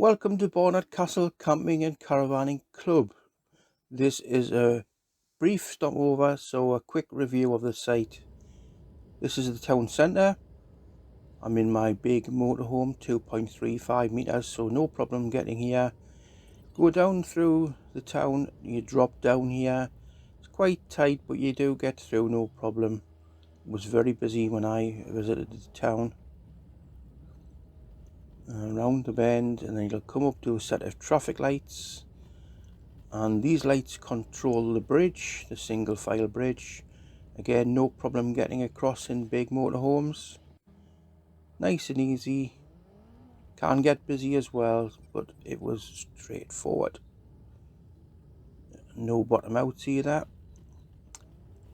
Welcome to Barnard Castle Camping and Caravanning Club. This is a brief stopover, so a quick review of the site. This is the town centre. I'm in my big motorhome, 2.35 metres, so no problem getting here. Go down through the town, you drop down here. It's quite tight, but you do get through, no problem. It was very busy when I visited the town. Around the bend, and then you'll come up to a set of traffic lights. And these lights control the bridge, the single file bridge. Again, no problem getting across in big motorhomes. Nice and easy. Can get busy as well, but it was straightforward. No bottom outs either.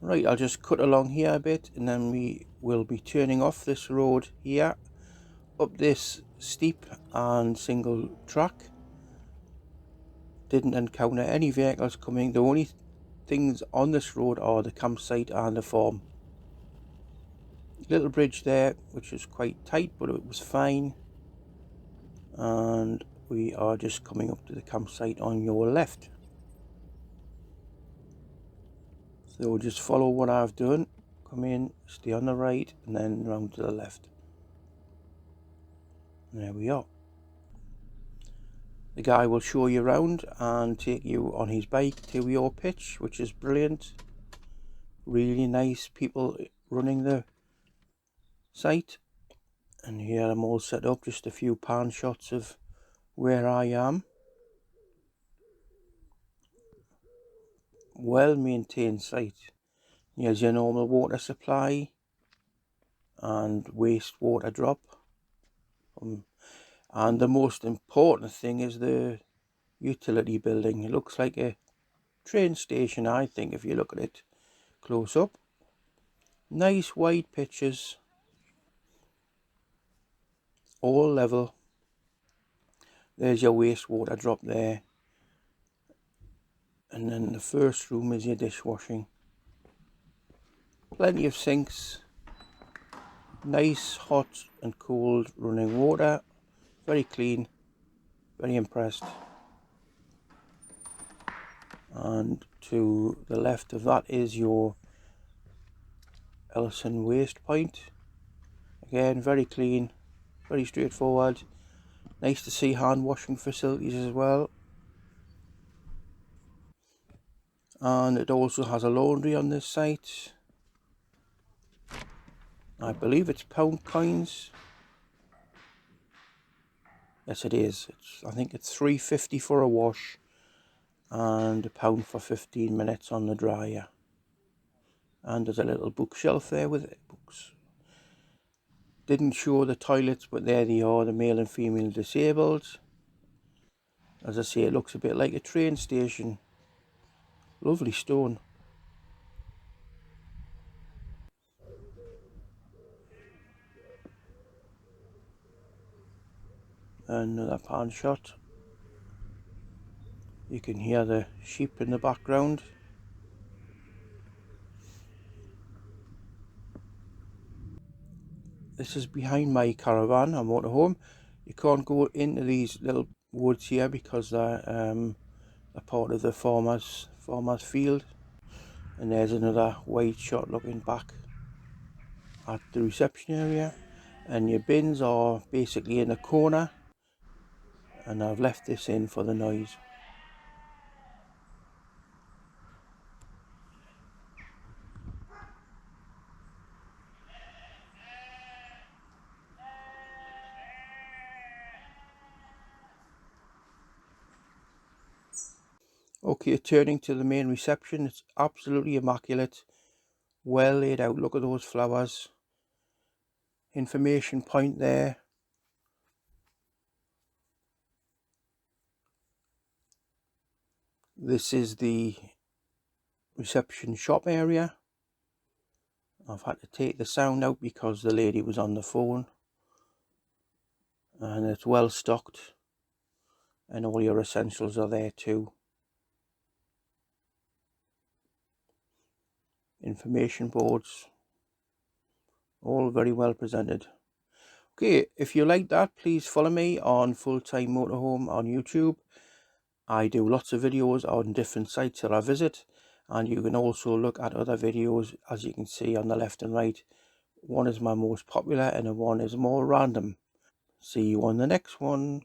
Right, I'll just cut along here a bit, and then we will be turning off this road here, up this steep and single track. Didn't encounter any vehicles coming. The only things on this road are the campsite and the farm. Little bridge there, which is quite tight, but it was fine. And we are just coming up to the campsite on your left. So just follow what I've done. Come in, stay on the right, and then round to the left. There we are. The guy will show you around and take you on his bike to your pitch, which is brilliant. Really nice people running the site. And here I'm all set up, just a few pan shots of where I am. Well maintained site. Here's your normal water supply and wastewater drop. And the most important thing is the utility building. It looks like a train station, I think, if you look at it close up. Nice wide pitches, all level. There's your wastewater drop there. And then the first room is your dishwashing. Plenty of sinks. Nice hot and cold running water. Very clean. Very impressed. And to the left of that is your Ellison waste point. Again, very clean, very straightforward. Nice to see hand washing facilities as well. And it also has a laundry on this site. I believe it's pound coins. Yes, it is. I think it's £3.50 for a wash and £1 for 15 minutes on the dryer. And there's a little bookshelf there with books. Didn't show the toilets, but there they are, the male and female disabled. As I say, it looks a bit like a train station. Lovely stone. Another pan shot. You can hear the sheep in the background. This is behind my caravan, a motorhome. You can't go into these little woods here because they're a part of the farmer's field. And there's another wide shot looking back at the reception area. And your bins are basically in a corner. And I've left this in for the noise. Okay, turning to the main reception, it's absolutely immaculate. Well laid out. Look at those flowers. Information point there. This is the reception shop area. I've had to take the sound out because the lady was on the phone. And it's well stocked. And all your essentials are there too. Information boards. All very well presented. Okay, if you like that, please follow me on Full-Time Motorhome on YouTube. I do lots of videos on different sites that I visit, and you can also look at other videos, as you can see on the left and right. One is my most popular and one is more random. See you on the next one.